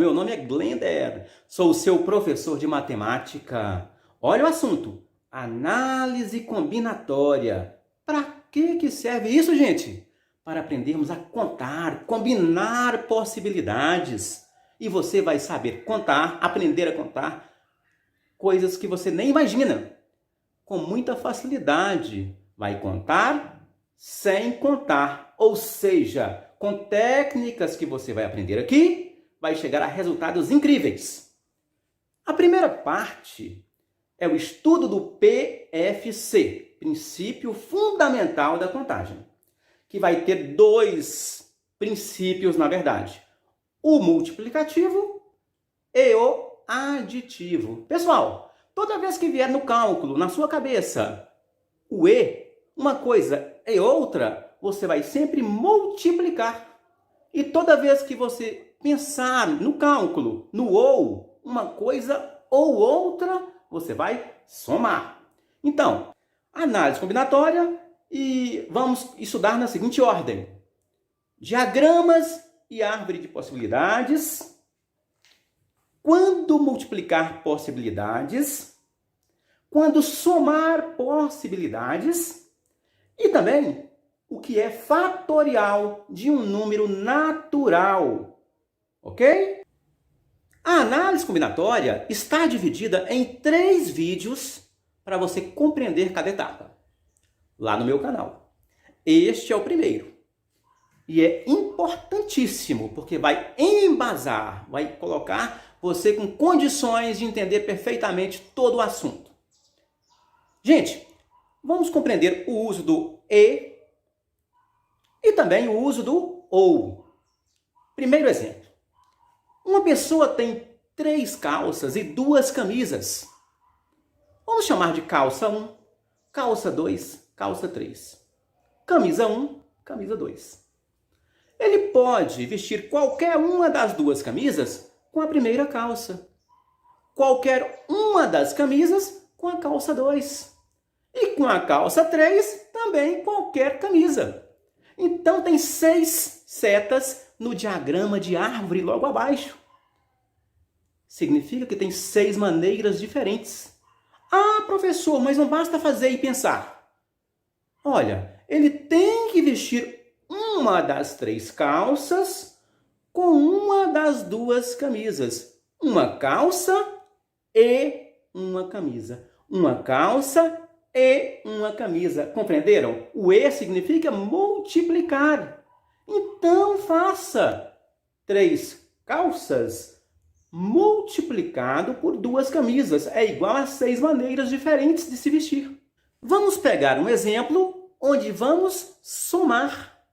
meu nome é Glender, sou o seu professor de matemática. Olha o assunto, análise combinatória. Para que serve isso, gente? Para aprendermos a contar, combinar possibilidades. E você vai saber contar, aprender a contar coisas que você nem imagina. Com muita facilidade. Vai contar sem contar, ou seja, com técnicas que você vai aprender aqui, vai chegar a resultados incríveis. A primeira parte é o estudo do PFC, Princípio Fundamental da Contagem, que vai ter dois princípios, na verdade, o multiplicativo e o aditivo. Pessoal, toda vez que vier no cálculo, na sua cabeça, o E, uma coisa e outra, você vai sempre multiplicar. E toda vez que você pensar no cálculo, no ou, uma coisa ou outra, você vai somar. Então, análise combinatória e vamos estudar na seguinte ordem. Diagramas e árvore de possibilidades. Quando multiplicar possibilidades. Quando somar possibilidades. E também o que é fatorial de um número natural. Ok? A análise combinatória está dividida em 3 vídeos para você compreender cada etapa, lá no meu canal. Este é o primeiro. E é importantíssimo, porque vai embasar, vai colocar você com condições de entender perfeitamente todo o assunto. Gente, vamos compreender o uso do e também o uso do ou. Primeiro exemplo. Uma pessoa tem 3 calças e 2 camisas. Vamos chamar de calça 1, calça 2, calça 3. Camisa 1, camisa 2. Ele pode vestir qualquer uma das 2 camisas com a primeira calça. Qualquer uma das camisas com a calça 2. E com a calça 3, também qualquer camisa. Então, tem 6 setas no diagrama de árvore logo abaixo. Significa que tem 6 maneiras diferentes. Ah, professor, mas não basta fazer e pensar. Olha, ele tem que vestir uma das 3 calças com uma das 2 camisas. Uma calça e uma camisa. Uma calça e uma camisa. Compreenderam? O E significa multiplicar. Então, faça 3 calças multiplicado por 2 camisas. É igual a 6 maneiras diferentes de se vestir. Vamos pegar um exemplo onde vamos somar.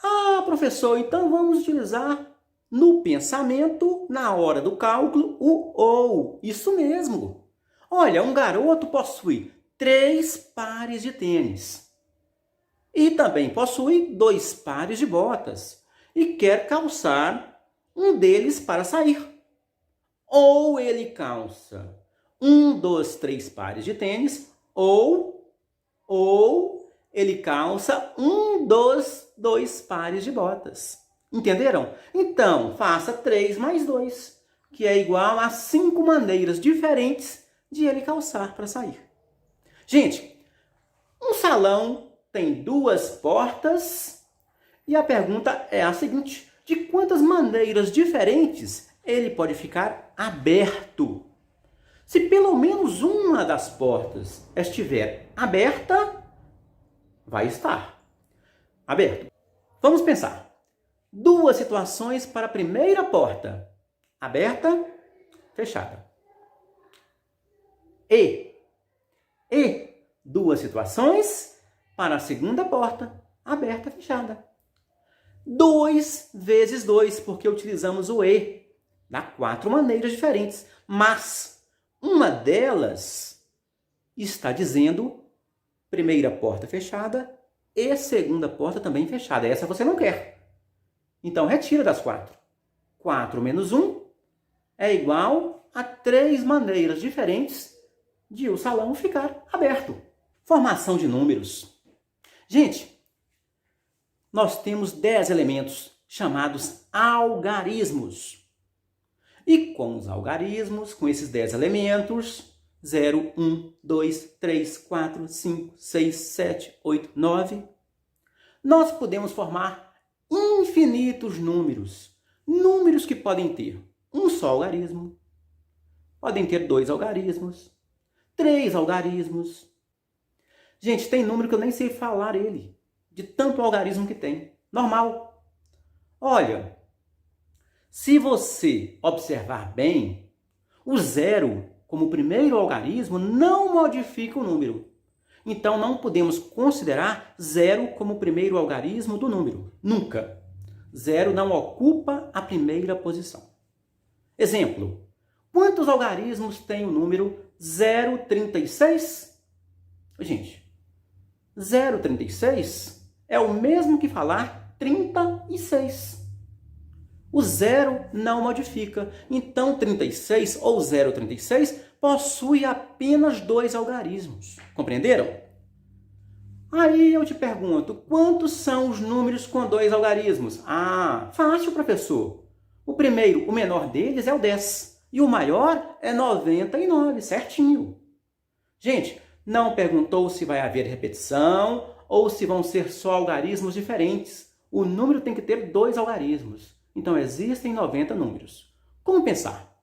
Ah, professor, então vamos utilizar no pensamento, na hora do cálculo, o ou. Isso mesmo. Olha, um garoto possui 3 pares de tênis. E também possui 2 pares de botas. E quer calçar um deles para sair. Ou ele calça um dos 3 pares de tênis, ou ele calça um dos 2 pares de botas. Entenderam? Então, faça 3 mais 2, que é igual a 5 maneiras diferentes de ele calçar para sair. Gente, um salão tem 2 portas e a pergunta é a seguinte: de quantas maneiras diferentes ele pode ficar aberto? Se pelo menos uma das portas estiver aberta, vai estar aberto. Vamos pensar. 2 situações para a primeira porta: aberta, fechada. E 2 situações para a segunda porta: aberta, fechada. 2 vezes 2, porque utilizamos o E. Dá 4 maneiras diferentes, mas uma delas está dizendo primeira porta fechada e segunda porta também fechada. Essa você não quer. Então, retira das 4. 4 menos 1 é igual a 3 maneiras diferentes de o salão ficar aberto. Formação de números. Gente, nós temos 10 elementos chamados algarismos. E com os algarismos, com esses 10 elementos, 0, 1, 2, 3, 4, 5, 6, 7, 8, 9, nós podemos formar infinitos números. Números que podem ter um só algarismo, podem ter 2 algarismos, 3 algarismos. Gente, tem número que eu nem sei falar ele, de tanto algarismo que tem. Normal. Olha, se você observar bem, o 0, como primeiro algarismo, não modifica o número. Então, não podemos considerar 0 como primeiro algarismo do número. Nunca. 0 não ocupa a primeira posição. Exemplo. Quantos algarismos tem o número 0,36? Gente, 0,36 é o mesmo que falar 36. O 0 não modifica. Então, 36 ou 0,36 possui apenas 2 algarismos. Compreenderam? Aí eu te pergunto, quantos são os números com 2 algarismos? Ah, fácil, professor. O primeiro, o menor deles é o 10. E o maior é 99, certinho. Gente, não perguntou se vai haver repetição ou se vão ser só algarismos diferentes. O número tem que ter 2 algarismos. Então, existem 90 números. Como pensar?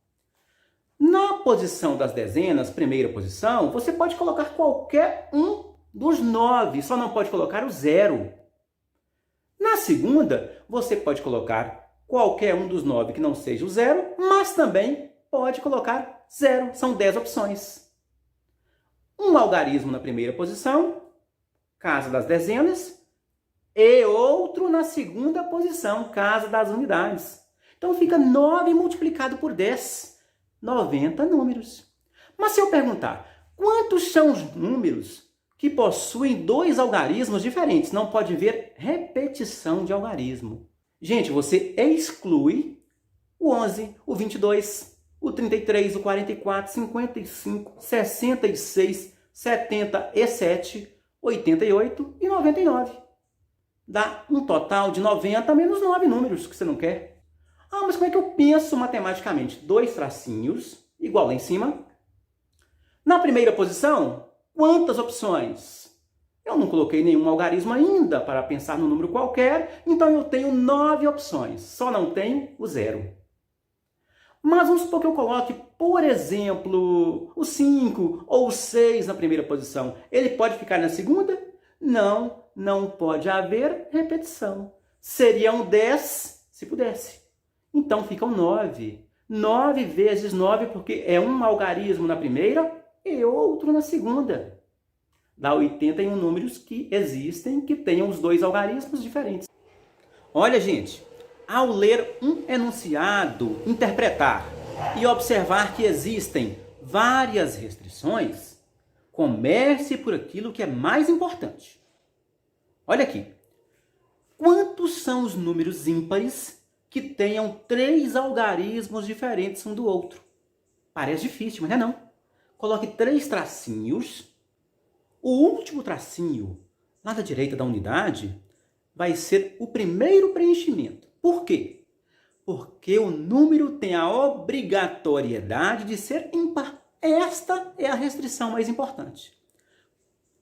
Na posição das dezenas, primeira posição, você pode colocar qualquer um dos 9, só não pode colocar o 0. Na segunda, você pode colocar qualquer um dos 9 que não seja o 0, mas também pode colocar 0. São 10 opções. Um algarismo na primeira posição, casa das dezenas, e outro na segunda posição, casa das unidades. Então, fica 9 multiplicado por 10, 90 números. Mas se eu perguntar, quantos são os números que possuem 2 algarismos diferentes? Não pode haver repetição de algarismo. Gente, você exclui o 11, o 22, o 33, o 44, 55, 66, 77, 88 e 99. Dá um total de 90 menos 9 números que você não quer. Ah, mas como é que eu penso matematicamente? 2 tracinhos, igual lá em cima. Na primeira posição, quantas opções? Eu não coloquei nenhum algarismo ainda para pensar no número qualquer, então eu tenho 9 opções. Só não tenho o 0. Mas vamos supor que eu coloque, por exemplo, o 5 ou o 6 na primeira posição. Ele pode ficar na segunda? Não, não pode haver repetição. Seriam 10 se pudesse. Então ficam 9. 9 vezes 9 porque é um algarismo na primeira e outro na segunda. Dá 81 números que existem que tenham os 2 algarismos diferentes. Olha, gente, ao ler um enunciado, interpretar e observar que existem várias restrições, comece por aquilo que é mais importante. Olha aqui. Quantos são os números ímpares que tenham 3 algarismos diferentes um do outro? Parece difícil, mas não é não. Coloque 3 tracinhos. O último tracinho, lá da direita da unidade, vai ser o primeiro preenchimento. Por quê? Porque o número tem a obrigatoriedade de ser ímpar. Esta é a restrição mais importante.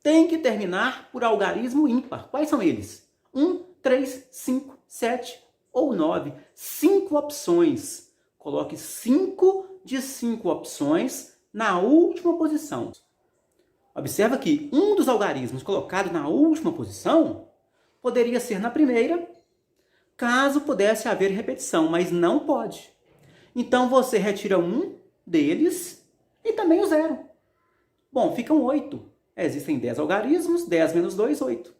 Tem que terminar por algarismo ímpar. Quais são eles? 1, 3, 5, 7 ou 9. 5 opções. Coloque 5 de 5 opções na última posição. Observa que um dos algarismos colocado na última posição poderia ser na primeira, caso pudesse haver repetição, mas não pode. Então, você retira um deles e também o 0. Bom, ficam 8. Existem 10 algarismos, 10 menos 2, 8.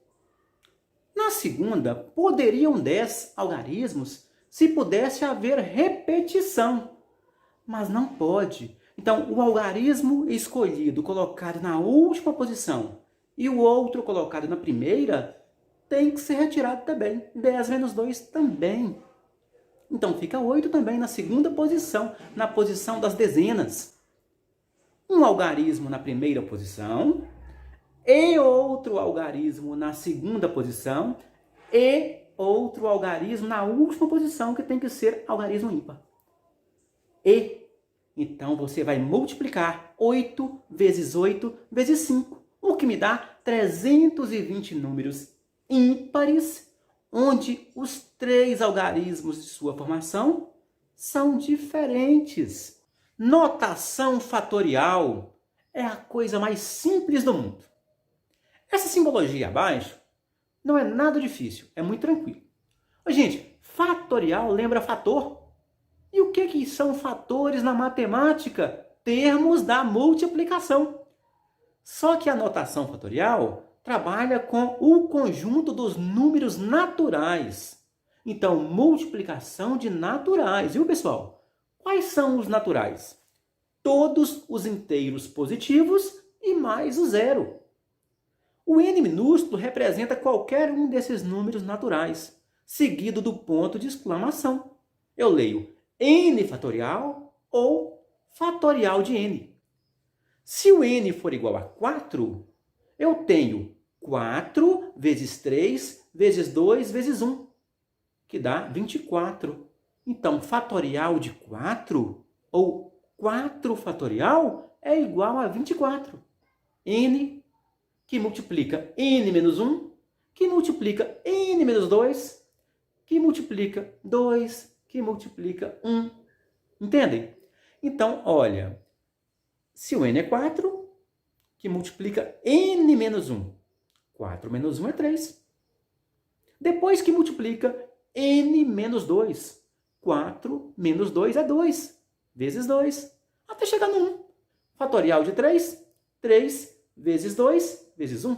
Na segunda, poderiam 10 algarismos se pudesse haver repetição, mas não pode. Então, o algarismo escolhido, colocado na última posição, e o outro colocado na primeira, tem que ser retirado também. 10 menos 2 também. Então, fica 8 também na segunda posição, na posição das dezenas. Um algarismo na primeira posição, e outro algarismo na segunda posição, e outro algarismo na última posição, que tem que ser algarismo ímpar. E. Então, você vai multiplicar 8 vezes 8 vezes 5, o que me dá 320 números ímpares, onde os 3 algarismos de sua formação são diferentes. Notação fatorial é a coisa mais simples do mundo. Essa simbologia abaixo não é nada difícil, é muito tranquilo. Gente, fatorial lembra fator. E o que são fatores na matemática? Termos da multiplicação. Só que a notação fatorial trabalha com o conjunto dos números naturais. Então, multiplicação de naturais. Viu, pessoal? Quais são os naturais? Todos os inteiros positivos e mais o zero. O n minúsculo representa qualquer um desses números naturais, seguido do ponto de exclamação. Eu leio n fatorial ou fatorial de n. Se o n for igual a 4, eu tenho 4 vezes 3 vezes 2 vezes 1, que dá 24. Então, fatorial de 4 ou 4 fatorial é igual a 24. n, que multiplica n menos 1, que multiplica n menos 2, que multiplica 2, que multiplica 1. Entendem? Então, olha, se o n é 4, que multiplica n menos 1. 4 menos 1 é 3. Depois que multiplica n menos 2. 4 menos 2 é 2, vezes 2, até chegar no 1. Fatorial de 3, 3 vezes 2, vezes 1.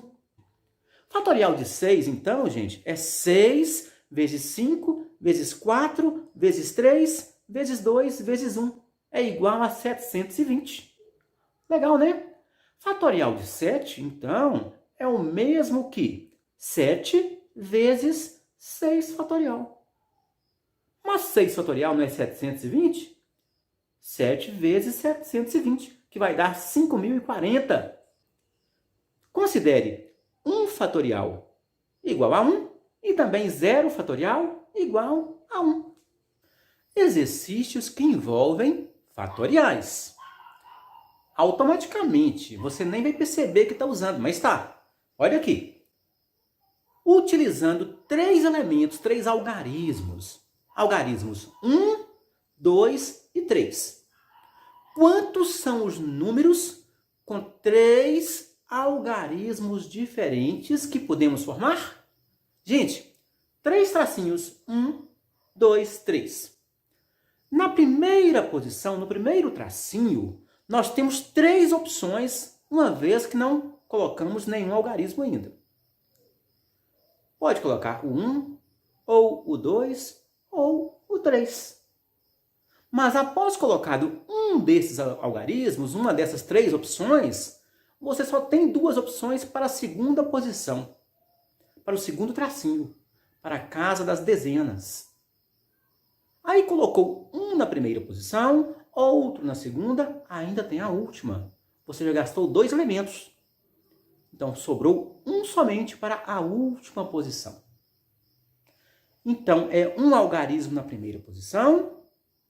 Fatorial de 6, então, gente, é 6 vezes 5, vezes 4, vezes 3, vezes 2, vezes 1. É igual a 720. Legal, né? Fatorial de 7, então, é o mesmo que 7 vezes 6 fatorial. Mas 6 fatorial não é 720? 7 vezes 720, que vai dar 5.040. Considere 1 fatorial igual a 1 e também 0 fatorial igual a 1. Exercícios que envolvem fatoriais. Automaticamente, você nem vai perceber que está usando, mas está. Olha aqui. Utilizando 3 elementos, 3 algarismos. Algarismos 1, 2 e 3. Quantos são os números com 3 algarismos diferentes que podemos formar? Gente, 3 tracinhos. 1, 2, 3. Na primeira posição, no primeiro tracinho, nós temos 3 opções, uma vez que não colocamos nenhum algarismo ainda. Pode colocar o 1, ou o 2, ou o 3. Mas após colocado um desses algarismos, uma dessas 3 opções, você só tem 2 opções para a segunda posição, para o segundo tracinho, para a casa das dezenas. Aí colocou um na primeira posição, outro na segunda, ainda tem a última. Você já gastou 2 elementos. Então, sobrou um somente para a última posição. Então, é um algarismo na primeira posição,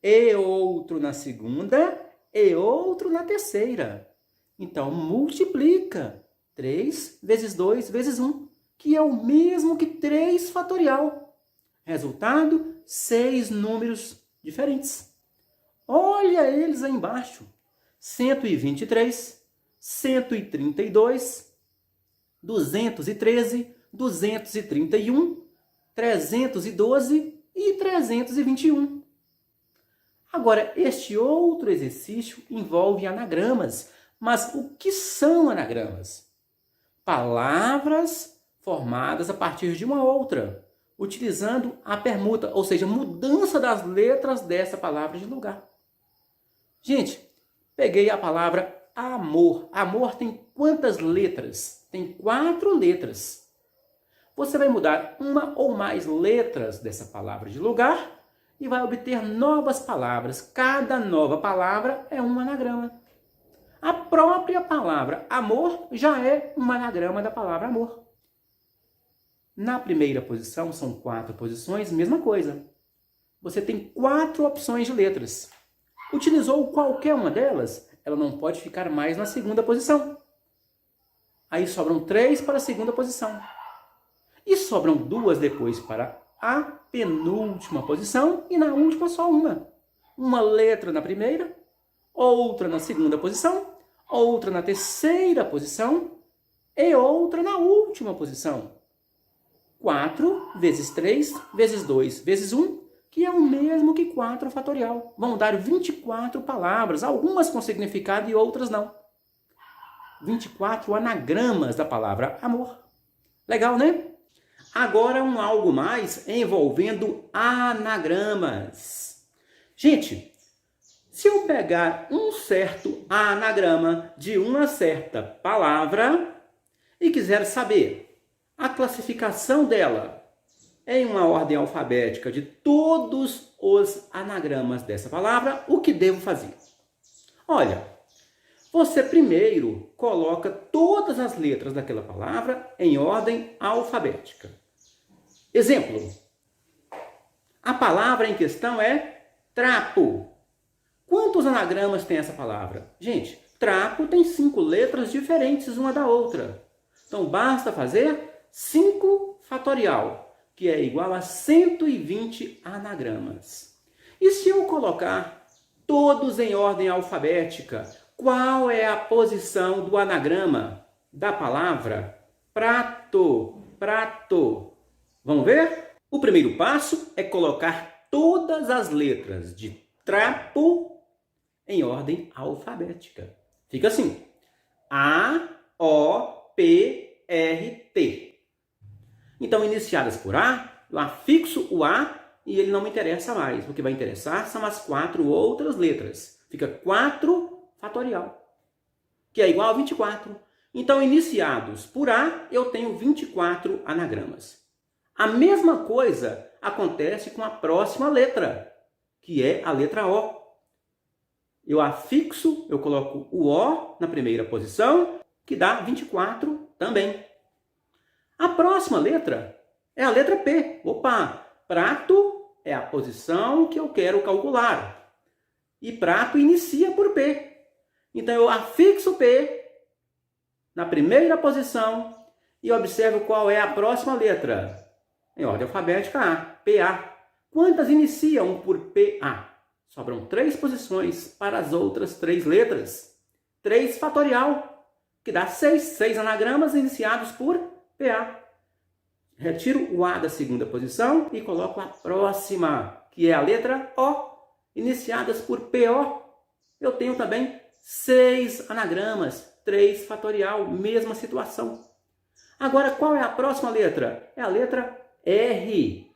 e outro na segunda, e outro na terceira. Então, multiplica 3 vezes 2 vezes 1, que é o mesmo que 3 fatorial. Resultado, 6 números diferentes. Olha eles aí embaixo. 123, 132, 213, 231, 312 e 321. Agora, este outro exercício envolve anagramas. Mas o que são anagramas? Palavras formadas a partir de uma outra, utilizando a permuta, ou seja, mudança das letras dessa palavra de lugar. Gente, peguei a palavra amor. Amor tem quantas letras? Tem 4 letras. Você vai mudar uma ou mais letras dessa palavra de lugar e vai obter novas palavras. Cada nova palavra é um anagrama. A própria palavra amor já é um anagrama da palavra amor. Na primeira posição, são 4 posições, mesma coisa. Você tem 4 opções de letras. Utilizou qualquer uma delas, ela não pode ficar mais na segunda posição. Aí sobram 3 para a segunda posição. E sobram 2 depois para a penúltima posição e na última só uma. Uma letra na primeira, outra na segunda posição, outra na terceira posição e outra na última posição. 4 vezes 3 vezes 2 vezes 1, que é o mesmo que 4 fatorial. Vão dar 24 palavras, algumas com significado e outras não. 24 anagramas da palavra amor. Legal, né? Agora algo mais envolvendo anagramas. Gente, se eu pegar um certo anagrama de uma certa palavra e quiser saber a classificação dela em uma ordem alfabética de todos os anagramas dessa palavra, o que devo fazer? Olha, você primeiro coloca todas as letras daquela palavra em ordem alfabética. Exemplo, a palavra em questão é trapo. Quantos anagramas tem essa palavra? Gente, trapo tem 5 letras diferentes uma da outra. Então basta fazer 5 fatorial, que é igual a 120 anagramas. E se eu colocar todos em ordem alfabética, qual é a posição do anagrama da palavra prato? Prato. Vamos ver? O primeiro passo é colocar todas as letras de trapo em ordem alfabética. Fica assim: A, O, P, R, T. Então, iniciadas por A, eu afixo o A e ele não me interessa mais. O que vai interessar são as 4 outras letras. Fica 4 fatorial, que é igual a 24. Então, iniciados por A, eu tenho 24 anagramas. A mesma coisa acontece com a próxima letra, que é a letra O. Eu afixo, eu coloco o O na primeira posição, que dá 24 também. A próxima letra é a letra P. Opa, prato é a posição que eu quero calcular. E prato inicia por P. Então, eu afixo P na primeira posição e observo qual é a próxima letra. Em ordem alfabética, A, PA. Quantas iniciam por PA? Sobram 3 posições para as outras 3 letras. 3 fatorial, que dá 6. 6 anagramas iniciados por PA. Retiro o A da segunda posição e coloco a próxima, que é a letra O, iniciadas por PO. Eu tenho também 6 anagramas, 3 fatorial, mesma situação. Agora, qual é a próxima letra? É a letra R.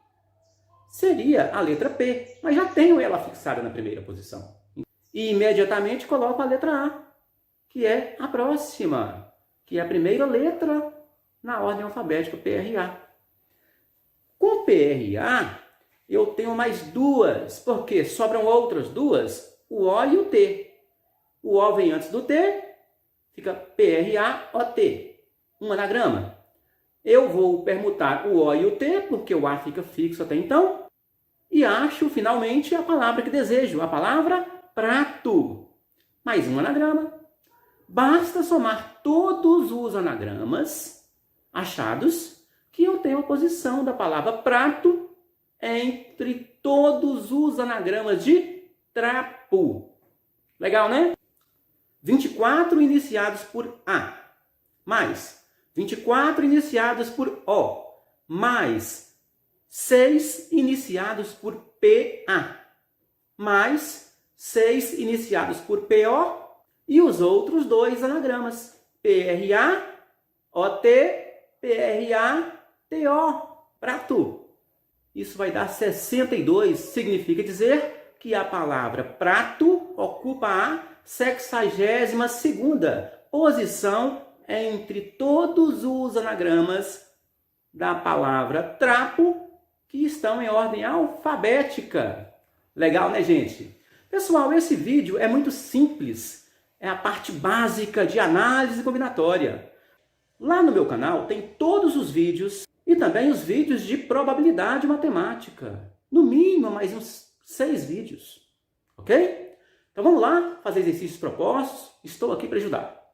Seria a letra P, mas já tenho ela fixada na primeira posição. E imediatamente coloco a letra A, que é a próxima, que é a primeira letra na ordem alfabética, PRA. Com PRA, eu tenho mais 2, porque sobram outras 2, o O e o T. O O vem antes do T, fica PRA-OT, um anagrama. Eu vou permutar o O e o T, porque o A fica fixo até então, e acho finalmente a palavra que desejo, a palavra prato. Mais um anagrama. Basta somar todos os anagramas achados, que eu tenho a posição da palavra prato entre todos os anagramas de trapo. Legal, né? 24 iniciados por A, mais 24 iniciados por O, mais 6 iniciados por PA, mais 6 iniciados por PO e os outros 2 anagramas, PRA, OT, PRA, TO, prato. Isso vai dar 62, significa dizer que a palavra prato ocupa a 62ª posição entre todos os anagramas da palavra trapo que estão em ordem alfabética. Legal, né, gente? Pessoal, esse vídeo é muito simples. É a parte básica de análise combinatória. Lá no meu canal tem todos os vídeos e também os vídeos de probabilidade matemática. No mínimo, mais uns 6 vídeos. Ok? Então vamos lá fazer exercícios propostos. Estou aqui para ajudar.